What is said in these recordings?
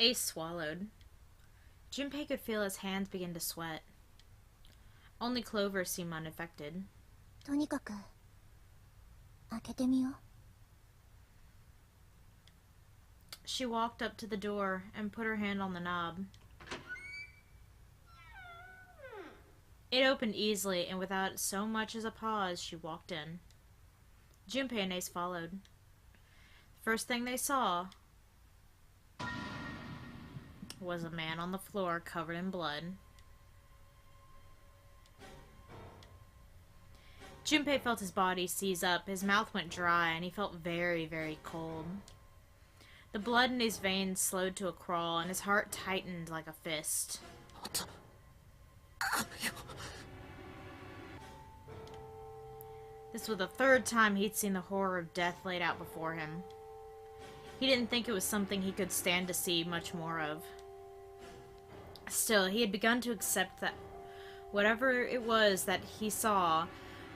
Ace swallowed. Junpei could feel his hands begin to sweat. Only Clover seemed unaffected. とにかく開けてみよう。 She walked up to the door and put her hand on the knob. It opened easily, and without so much as a pause, she walked in. Junpei and Ace followed. The first thing they saw was a man on the floor covered in blood. Junpei felt his body seize up, his mouth went dry, and he felt very, very cold. The blood in his veins slowed to a crawl, and his heart tightened like a fist. This was the third time he'd seen the horror of death laid out before him. He didn't think it was something he could stand to see much more of. Still, he had begun to accept that whatever it was that he saw,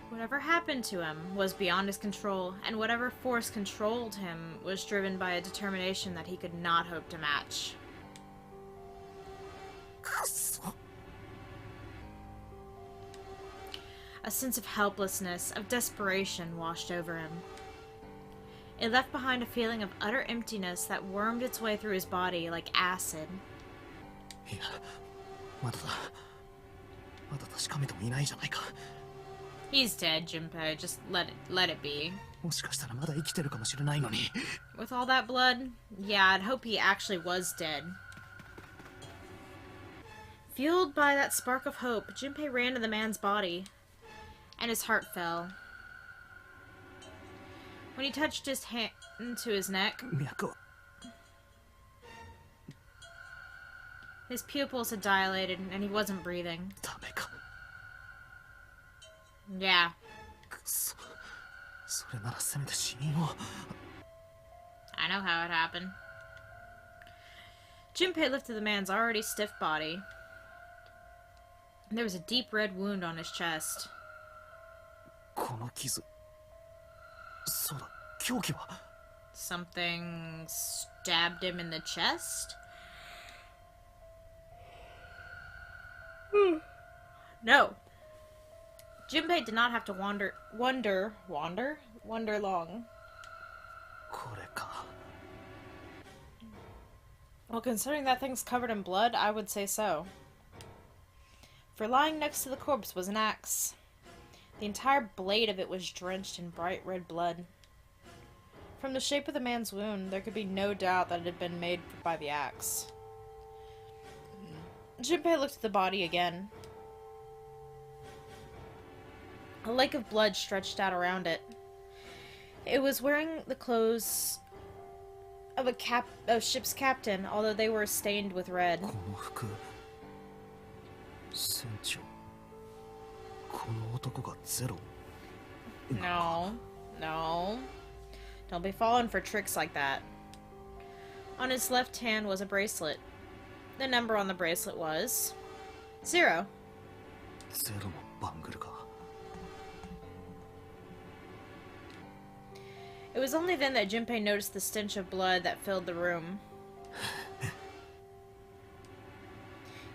whatever happened to him, was beyond his control, and whatever force controlled him was driven by a determination that he could not hope to match. A sense of helplessness, of desperation washed over him. It left behind a feeling of utter emptiness that wormed its way through his body like acid. He's dead, Junpei. Just let it be. With all that blood? Yeah, I'd hope he actually was dead. Fueled by that spark of hope, Junpei ran to the man's body, and his heart fell. When he touched his hand to his neck, his pupils had dilated, and he wasn't breathing. Yeah. I know how it happened. Junpei lifted the man's already stiff body. There was a deep red wound on his chest. Something stabbed him in the chest? No. Junpei did not have to wonder long. Well, considering that thing's covered in blood, I would say so. For lying next to the corpse was an axe. The entire blade of it was drenched in bright red blood. From the shape of the man's wound, there could be no doubt that it had been made by the axe. Junpei looked at the body again. A lake of blood stretched out around it. It was wearing the clothes of a ship's captain, although they were stained with red. No. Don't be falling for tricks like that. On his left hand was a bracelet. The number on the bracelet was 0. It was only then that Junpei noticed the stench of blood that filled the room.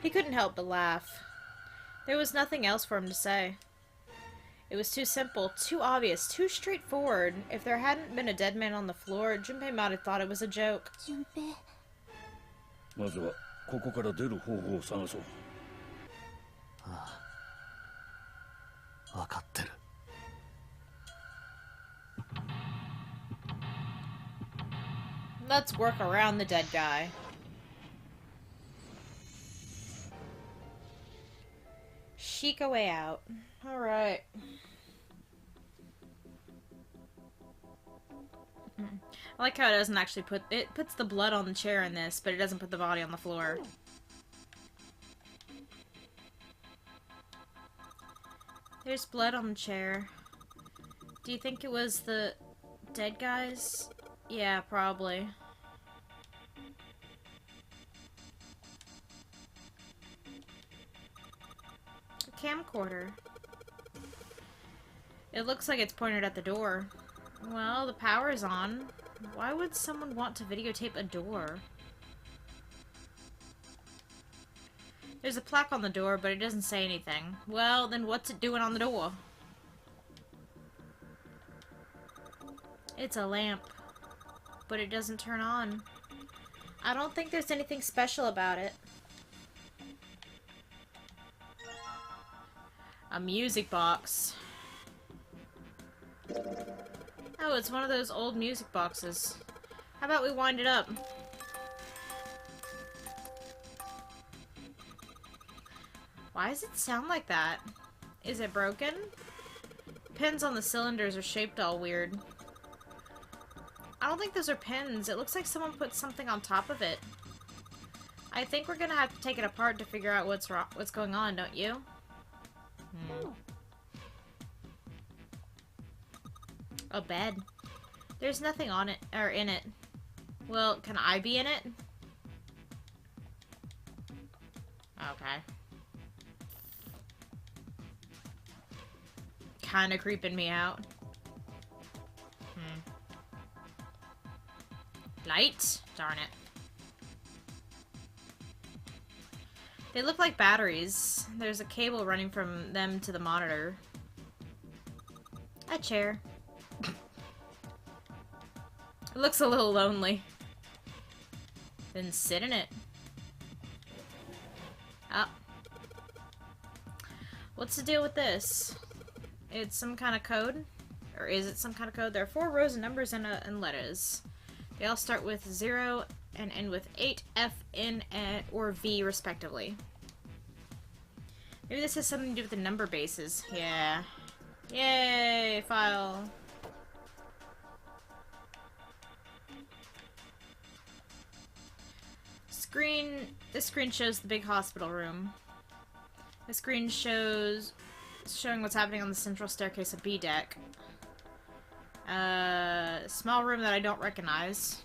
He couldn't help but laugh. There was nothing else for him to say. It was too simple, too obvious, too straightforward. If there hadn't been a dead man on the floor, Junpei might have thought it was a joke. Junpei. Let's work around the dead guy. Chic a way out. Alright. I like how it doesn't actually it puts the blood on the chair in this, but it doesn't put the body on the floor. There's blood on the chair. Do you think it was the dead guys? Yeah, probably. A camcorder. It looks like it's pointed at the door. Well, the power's on. Why would someone want to videotape a door? There's a plaque on the door, but it doesn't say anything. Well, then what's it doing on the door? It's a lamp, but it doesn't turn on. I don't think there's anything special about it. A music box. Oh, it's one of those old music boxes. How about we wind it up? Why does it sound like that? Is it broken? Pins on the cylinders are shaped all weird. I don't think those are pins. It looks like someone put something on top of it. I think we're gonna have to take it apart to figure out what's going on, don't you? A bed. There's nothing on it, or in it. Well, can I be in it? Okay. Kinda creeping me out. Light? Darn it. They look like batteries. There's a cable running from them to the monitor. A chair. It looks a little lonely. Then sit in it. Oh. What's the deal with this? It's some kind of code? Or is it some kind of code? There are 4 rows of numbers and letters. They all start with 0 and end with 8, F, N, or V, respectively. Maybe this has something to do with the number bases. Yeah. Yay! File. This screen shows the big hospital room. The screen showing what's happening on the central staircase of B deck. Small room that I don't recognize.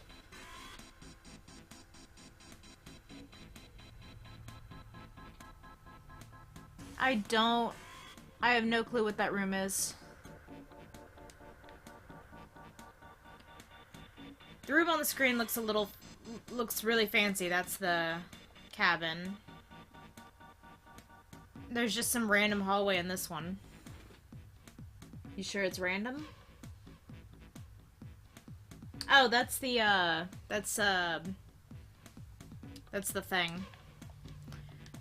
I have no clue what that room is. The room on the screen looks really fancy. That's the cabin. There's just some random hallway in this one. You sure it's random? Oh, that's the thing.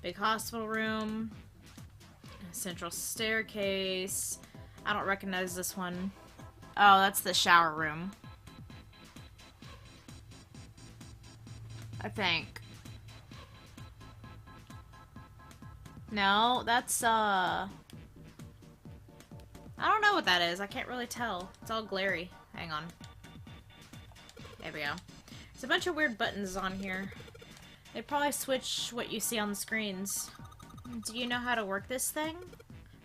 Big hospital room. Central staircase. I don't recognize this one. Oh, that's the shower room. I think. No, that's, I don't know what that is. I can't really tell. It's all glary. Hang on. There we go. There's a bunch of weird buttons on here. They probably switch what you see on the screens. Do you know how to work this thing?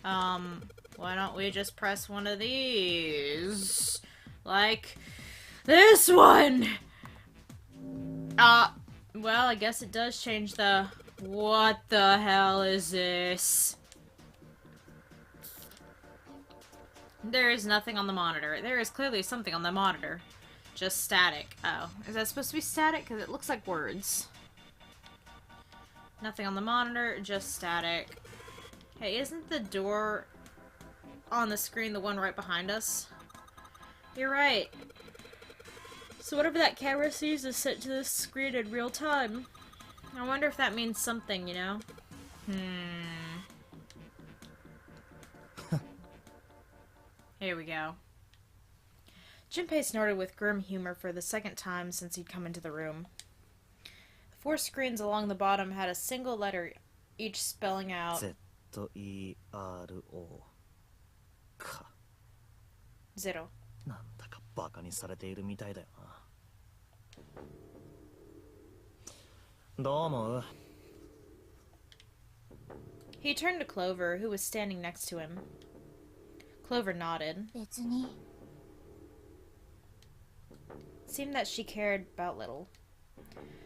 Why don't we just press one of these? Like this one! Well, I guess it does change the... What the hell is this? There is nothing on the monitor. There is clearly something on the monitor. Just static. Oh, is that supposed to be static? Because it looks like words. Nothing on the monitor, just static. Hey, isn't the door on the screen the one right behind us? You're right. So whatever that camera sees is sent to this screen in real time. I wonder if that means something, you know? Here we go. Junpei snorted with grim humor for the second time since he'd come into the room. The 4 screens along the bottom had a single letter, each spelling out... Z-E-R-O. 0. なんだかバカにされているみたいだよな。どう思う? He turned to Clover, who was standing next to him. Clover nodded. 別に It seemed that she cared about little.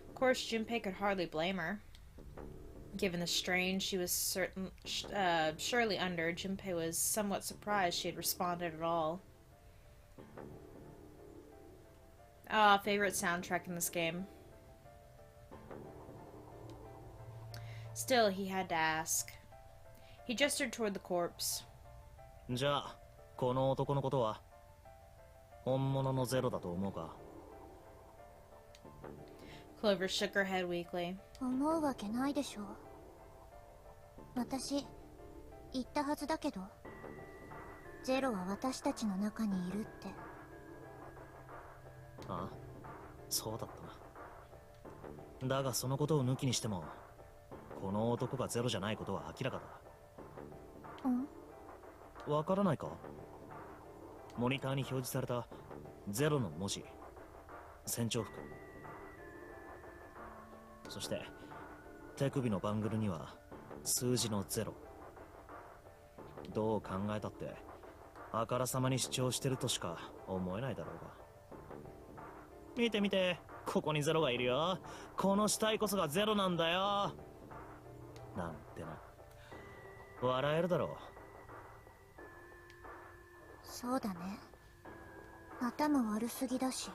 Of course, Junpei could hardly blame her. Given the strain she was surely under, Junpei was somewhat surprised she had responded at all. Ah, favorite soundtrack in this game. Still, he had to ask. He gestured toward the corpse. じゃあこの男のことは本物のゼロだと思うか？ Clover shook her head weakly. 思うわけないでしょ。私言ったはずだけど、ゼロは私たちの中にいるって。ああ、そうだったな。だがそのことを抜きにしてもこの男がゼロじゃないことは明らかだ。わからないか？モニターに表示されたゼロの文字、船長服、そして手首のバングルには数字のゼロ。どう考えたってあからさまに主張してるとしか思えないだろうが。見て見て、ここにゼロがいるよ。この死体こそがゼロなんだよなんてな。笑えるだろう。そうだね。頭悪すぎだし。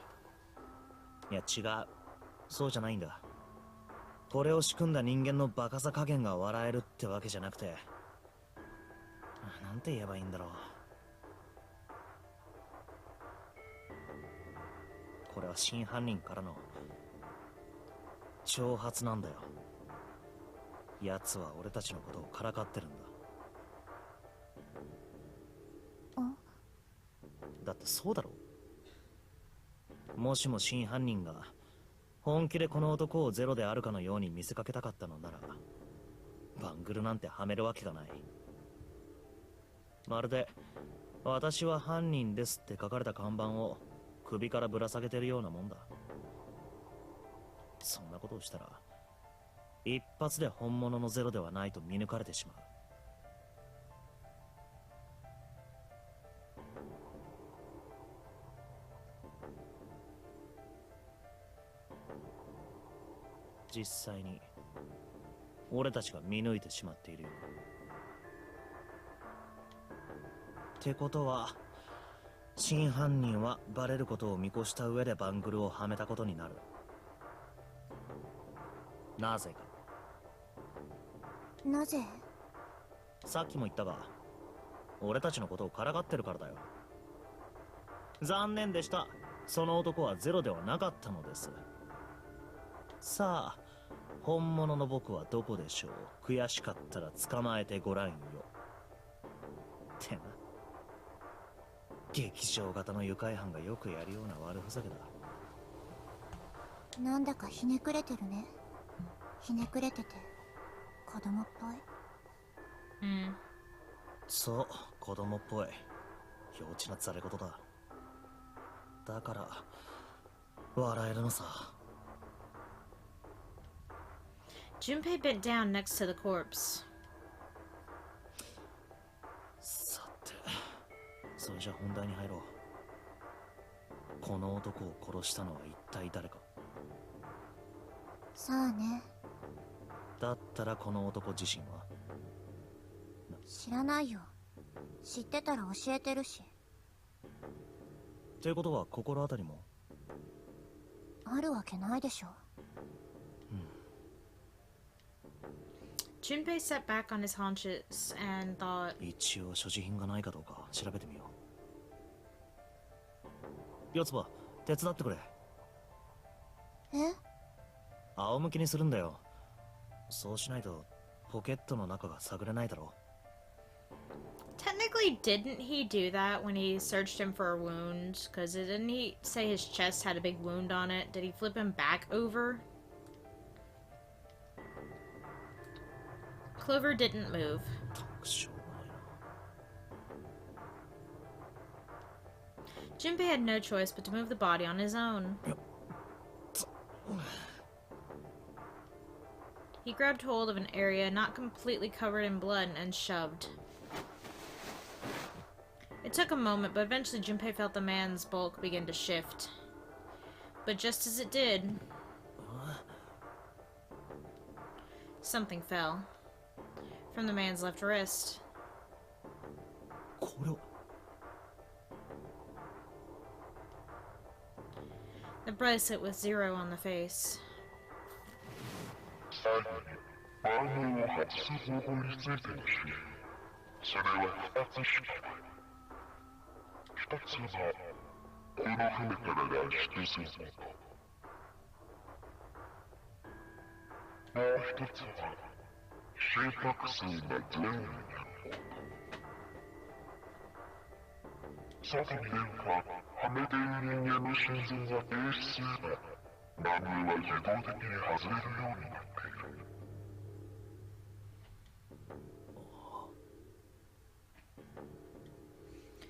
いや違う、そうじゃないんだ。これを仕組んだ人間のバカさ加減が笑えるってわけじゃなくて、なんて言えばいいんだろう。これは真犯人からの挑発なんだよ。奴は俺たちのことをからかってるんだ。だってそうだろ。もしも真犯人が本気でこの男をゼロであるかのように見せかけたかったのなら、バングルなんてはめるわけがない。まるで私は犯人ですって書かれた看板を首からぶら下げてるようなもんだ。そんなことをしたら一発で本物のゼロではないと見抜かれてしまう。実際に俺たちが見抜いてしまっているよ。ってことは真犯人はバレることを見越した上でバングルをはめたことになる。なぜか。なぜ？さっきも言ったが、俺たちのことをからかってるからだよ。残念でした。その男はゼロではなかったのです。さあ、本物の僕はどこでしょう。悔しかったら捕まえてごらんよ。ってな。劇場型の愉快犯がよくやるような悪ふざけだ。なんだかひねくれてるね。ひねくれてて子供っぽい。そう、子供っぽい。幼稚なざれ言だ。だから笑えるのさ。Junpei bent down next to the corpse. さて、それじゃ本題に入ろう。この男を殺したのは一体誰か。さあね。だったらこの男自身は？知らないよ。知ってたら教えてるし。ってことは心当たりも？あるわけないでしょ。Junpei sat back on his haunches and thought. 一応所持品がないかどうか調べてみよう。四つ葉、手伝ってくれ。え？仰向きにするんだよ。そうしないとポケットの中が探れないだろう。 Technically, didn't he do that when he searched him for a wound? Because didn't he say his chest had a big wound on it? Did he flip him back over? Clover didn't move. しょうがないな。 Junpei had no choice but to move the body on his own. He grabbed hold of an area not completely covered in blood and shoved. It took a moment, but eventually Junpei felt the man's bulk begin to shift. But just as it did, something fell from the man's left wrist. これは The bracelet with 0 on the face. バームを外す方法についての資料。それは2つしかない。1つはこの船から脱出すること。もう1つは心拍数がゼロになること。外に出るか、はめている人間の心臓が停止すれば、バームは自動的に外れるようになっている。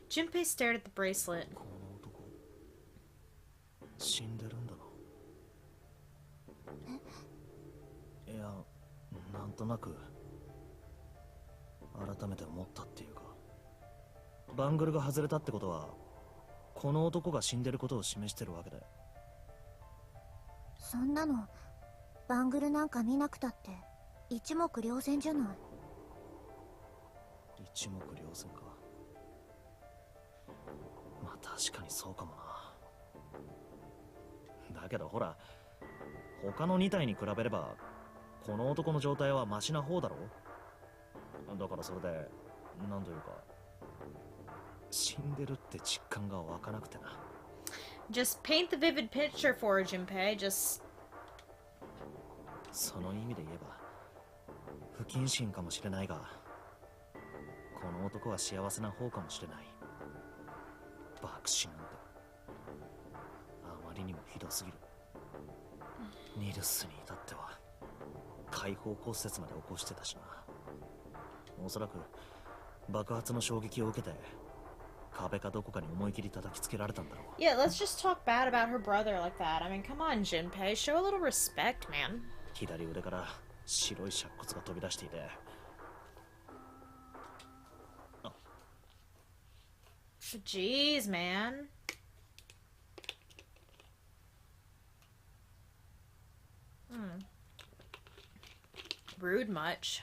Junpei stared at the bracelet. この男死んでるんだな。いや、なんとなく改めて思ったっていうか、バングルが外れたってことはこの男が死んでることを示してるわけで。そんなのバングルなんか見なくたって一目瞭然じゃない。一目瞭然か。まあ確かにそうかもな。だけどほら、他の2体に比べればこの男の状態はマシな方だろ。だからそれでなんというか、死んでるって実感が湧かなくてな。Just paint the vivid picture for her, Junpei. Just. その意味で言えば不謹慎かもしれないが、この男は幸せな方かもしれない。爆死なんてあまりにもひどすぎる。ニルスに至っては開放骨折まで起こしてたしな。おそらく爆発の衝撃を受けて壁かどこかに思い切り叩きつけられたんだろう。 Yeah, let's just talk bad about her brother like that. I mean, come on, Junpei. Show a little respect, man. 左腕から白い尺骨が飛び出していて、Jeez, man. Rude much.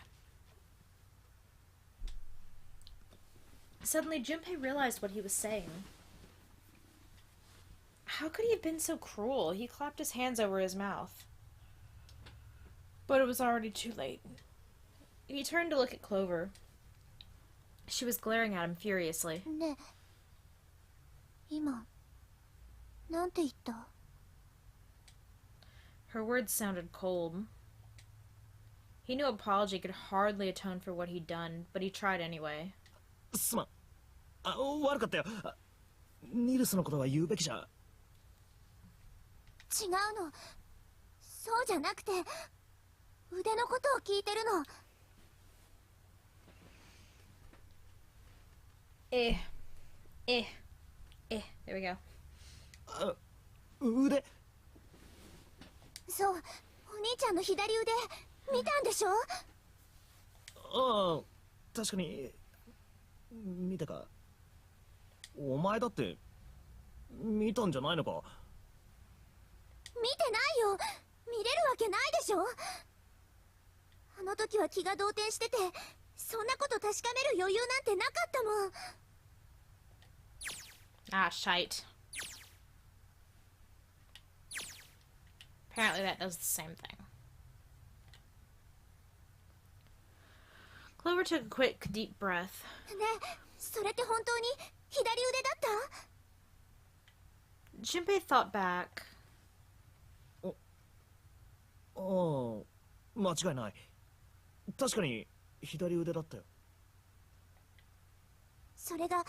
Suddenly, Junpei realized what he was saying. How could he have been so cruel? He clapped his hands over his mouth. But it was already too late. He turned to look at Clover. She was glaring at him furiously. ねえ、今なんて言った？ Her words sounded cold. He knew apology could hardly atone for what he'd done, but he tried anyway. すまん。悪かったよ。ニルスのことは言うべきじゃ。違うの。そうじゃなくて、腕のことを聞いてるの。There we go. 腕。そう、お兄ちゃんの左腕見たんでしょ？ああ、確かに見たか。お前だって見たんじゃないのか。見てないよ。見れるわけないでしょ。あの時は気が動転してて、そんなこと確かめる余裕なんてなかったもん。Ah, shite. Apparently that does the same thing. Clover took a quick, deep breath. ねえ、それって本当に左腕だった？ Junpei thought back. ああ、間違いない。確かに左腕だったよ。それが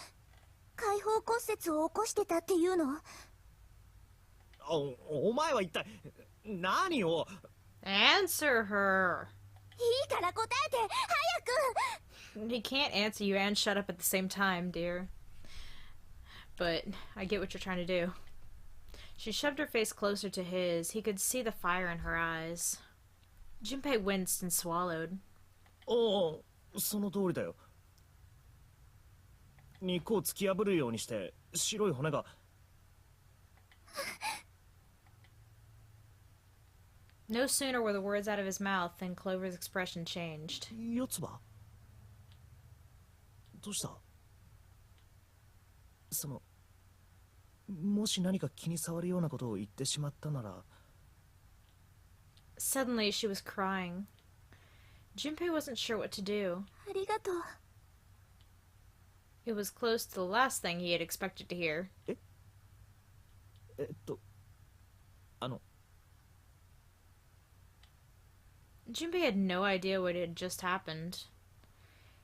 開放骨折を起こしてたっていうの？お前は一体何を。 Answer her. いいから答えて、早く。 He can't answer you and shut up at the same time, dear. But I get what you're trying to do. She shoved her face closer to his. He could see the fire in her eyes. Junpei winced and swallowed. おお、その通りだよ。肉を突き破るようにして白い骨が。No sooner were the words out of his mouth than Clover's expression changed. 四つ葉？どうした？もし何か気に障るようなことを言ってしまったなら。 Suddenly, she was crying. Junpei wasn't sure what to do. ありがとう。 It was close to the last thing he had expected to hear. あの Junpei had no idea what had just happened.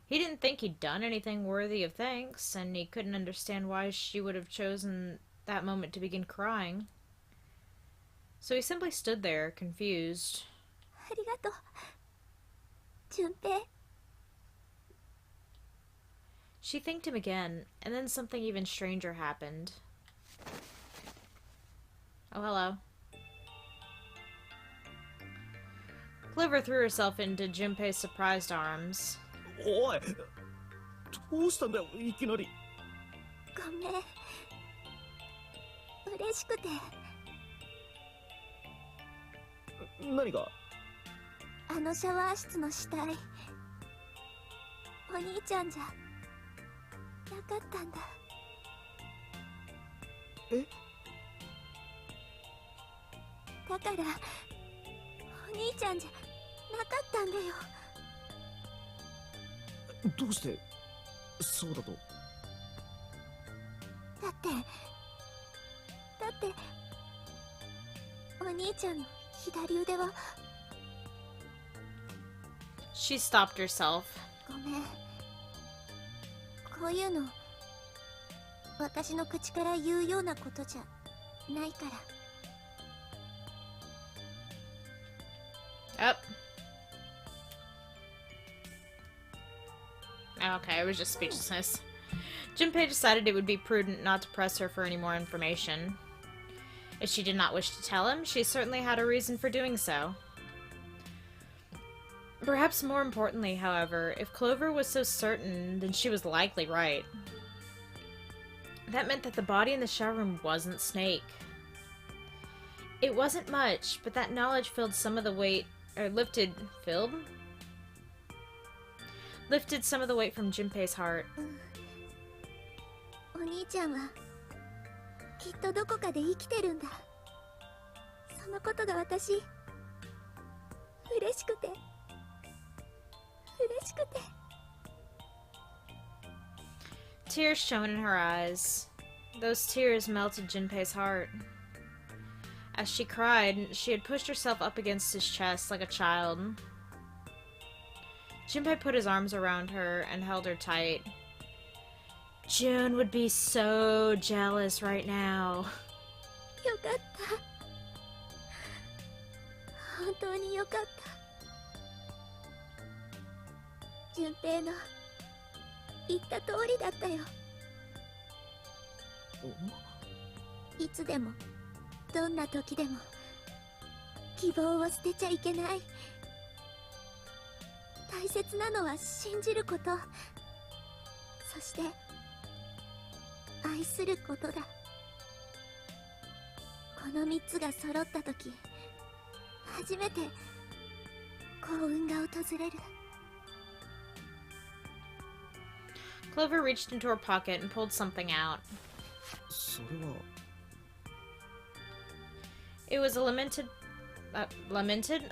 He didn't think he'd done anything worthy of thanks, and he couldn't understand why she would have chosen that moment to begin crying. So he simply stood there, confused. ありがとう。純平。 She thanked him again, and then something even stranger happened. Oh, hello. Clover threw herself into Junpei's surprised arms. おいどうしたんだよいきなり。ごめん。嬉しくて。何が？あのシャワー室の死体、お兄ちゃんじゃなかったんだ。え？だからお兄ちゃんじゃなかったんだよ。どうしてそうだと？だってお兄ちゃんの左腕は。 She stopped herself. ごめん。こういうの私の口から言うようなことじゃないから。 Up. Okay, it was just speechlessness. Junpei decided it would be prudent not to press her for any more information. If she did not wish to tell him, she certainly had a reason for doing so. Perhaps more importantly, however, if Clover was so certain, then she was likely right. That meant that the body in the shower room wasn't Snake. It wasn't much, but that knowledge filled some of the weight, or lifted some of the weight from Junpei's heart. お兄ちゃんはきっとどこかで生きてるんだ。そのことが私嬉しくて。 Tears shone in her eyes. Those tears melted Junpei's heart. As she cried, she had pushed herself up against his chest like a child. Junpei put his arms around her and held her tight. June would be so jealous right now. よかった。本当によかった。 純平の言った通りだったよ。いつでもどんな時でも希望を捨てちゃいけない。大切なのは信じること、そして愛することだ。この3つが揃った時、初めて幸運が訪れる。 Clover reached into her pocket and pulled something out. それは It was a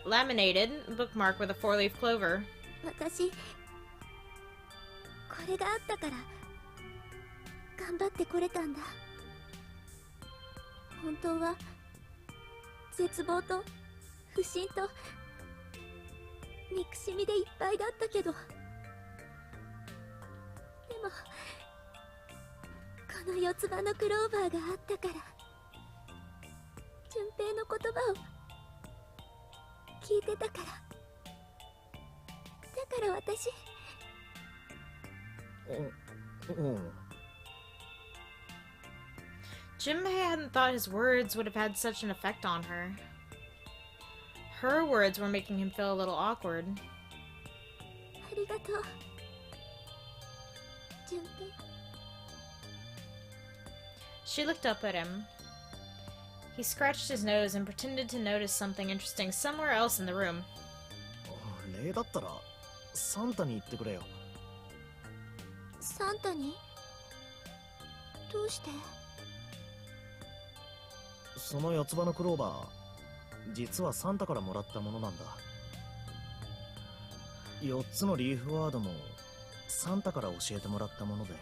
laminated bookmark with a four-leaf clover. 私これがあったから頑張ってこれたんだ。本当は絶望と不信と憎しみでいっぱいだったけど、でもこの四つ葉のクローバーがあったから純平の言葉を聞いてたから、だから私。Junpei hadn't thought his words would have had such an effect on her. Her words were making him feel a little awkward. ありがとう純平。 She looked up at him. He scratched his nose and pretended to notice something interesting somewhere else in the room. 礼だったらサンタに言ってくれよ。サンタに？どうして？その四つ葉のクローバー、実はサンタからもらったものなんだ。4つのリーフワードもサンタから教えてもらったもので。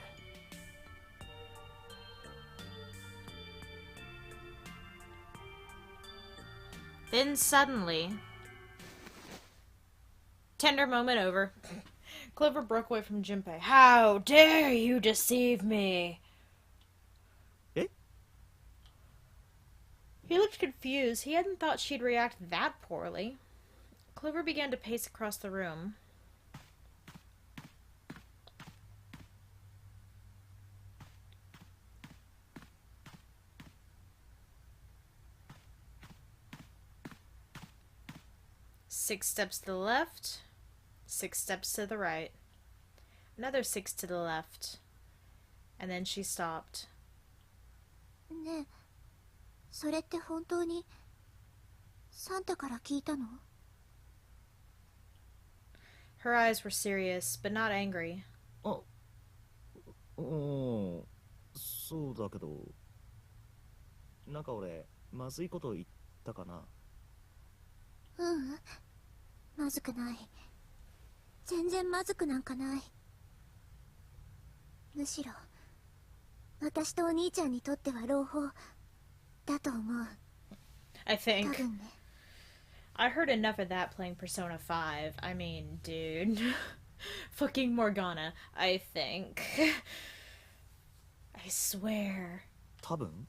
Then suddenly, tender moment over. Clover broke away from Junpei. How dare you deceive me? Eh? He looked confused. He hadn't thought she'd react that poorly. Clover began to pace across the room. Six steps to the left, 6 steps to the right, another 6 to the left, and then she stopped. ねえ、それって本当にサンタから聞いたの？ Her eyes were serious, but not angry. あ、そうだけど、なんか俺まずいこと言ったかな。ううん、まずくない。全然まずくなんかない。むしろ私とお兄ちゃんにとっては朗報だと思う。 I 多 think. 分ね。 I heard enough of that playing Persona 5. I mean, dude. Fucking Morgana, I think. I swear. 多分。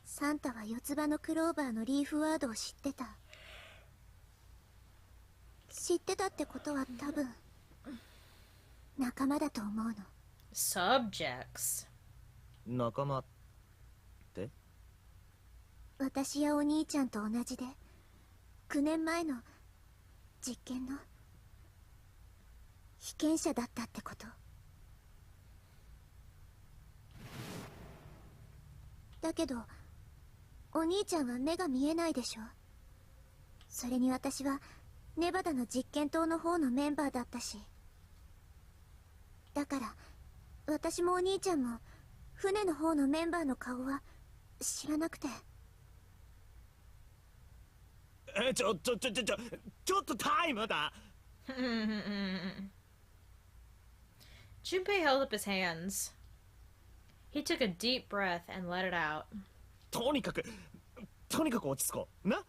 サンタは四つ葉のクローバーのリーフワードを知ってた。知ってたってことは多分仲間だと思うの。 Subjects. 仲間って？私やお兄ちゃんと同じで9年前の実験の被験者だったってこと。だけどお兄ちゃんは目が見えないでしょ。それに私はネバダの実験棟の方のメンバーだったし、だから私もお兄ちゃんも船の方のメンバーの顔は知らなくて。ちょっとタイムだ。Junpei held up his hands. He took a deep breath and let it out. とにかく落ち着こうな。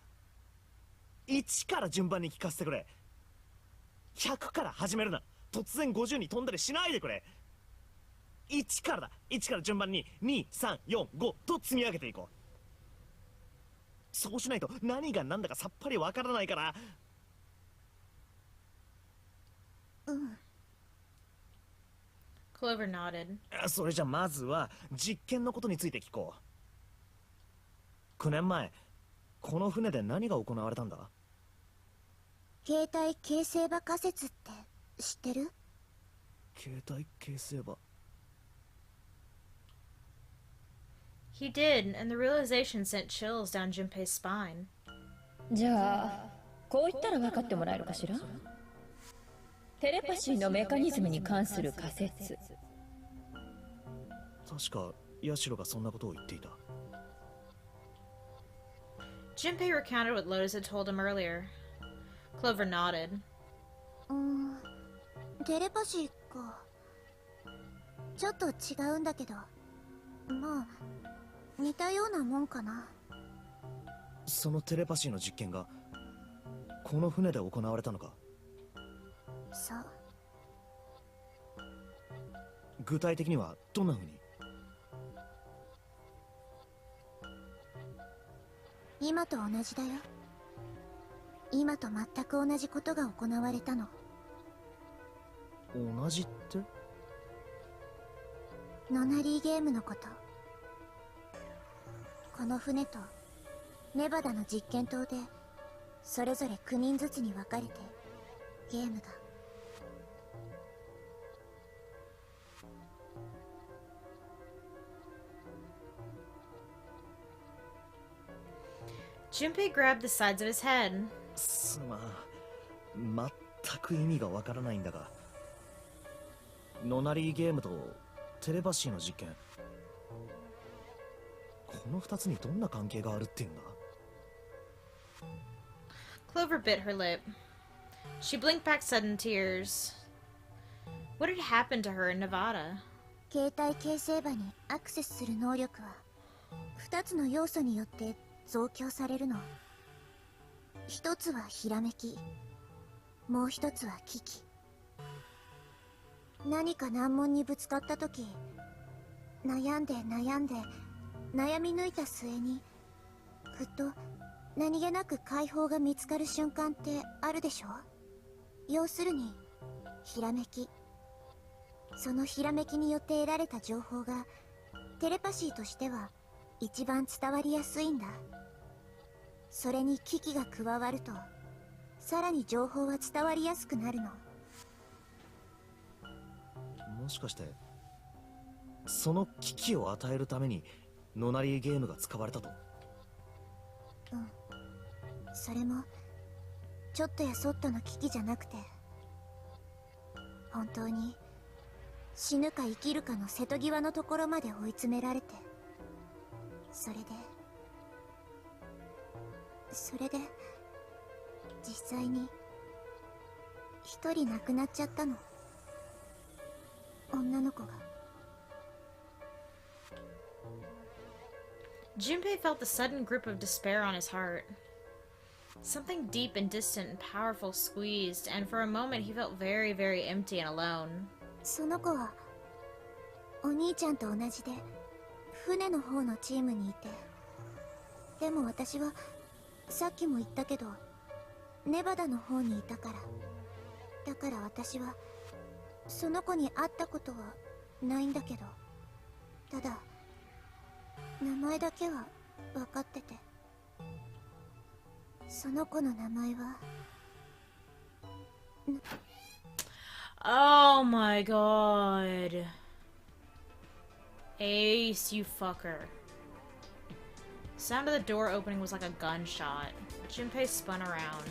1から順番に聞かせてくれ。100から始めるな。突然50に飛んだりしないでくれ。1からだ。1から順番に2、3、4、5と積み上げていこう。そうしないと何が何だかさっぱりわからないから。うん。 Clover nodded. それじゃまずは実験のことについて聞こう。9年前この船で何が行われたんだ？携帯形成場仮説って知ってる？携帯形成場。 He did, and the realization sent chills down Junpei's spine. じゃあこう言ったら分かってもらえるかしら。テレパシーのメカニズムに関する仮説。確かヤシロがそんなことを言っていた。 Junpei recounted what Lotus had told him earlier. Clover nodded. テレパシーか。ちょっと違うんだけど、まあ似たようなもんかな。そのテレパシーの実験がこの船で行われたのか？そう。具体的にはどんな風に？今と同じだよ。今と全く同じことが行われたの。同じって？ノナリーゲームのこと。この船とネバダの実験棟でそれぞれ9人ずつに分かれてゲームが。Junpei grabbed the sides of his head. すまん、全く意味がわからないんだが、ノナリーゲームとテレパシーの実験、この2つにどんな関係があるっていうんだ？ Clover bit her lip. She blinked back sudden tears. What had happened to her in Nevada? 携帯形成場にアクセスする能力は2つの要素によって増強されるの。一つはひらめき、もう一つは危機。何か難問にぶつかった時、悩んで悩み抜いた末にふっと何気なく解放が見つかる瞬間ってあるでしょ。要するにひらめき。そのひらめきによって得られた情報がテレパシーとしては一番伝わりやすいんだ。それに危機が加わるとさらに情報は伝わりやすくなるの。もしかしてその危機を与えるためにノナリーゲームが使われたと？うん、それもちょっとやそっとの危機じゃなくて、本当に死ぬか生きるかの瀬戸際のところまで追い詰められて、それで実際に一人亡くなっちゃったの、女の子が。Junpei felt the sudden grip of despair on his heart. Something deep and distant and powerful squeezed, and for a moment he felt very, very empty and alone. その子はお兄ちゃんと同じで船の方のチームにいて、でも私はさっきも言ったけどネバダの方にいたから。だから私はその子に会ったことはないんだけど、ただ名前だけは分かってて、その子の名前はOh my god. Ace, you fucker. Sound of the door opening was like a gunshot. Junpei spun around.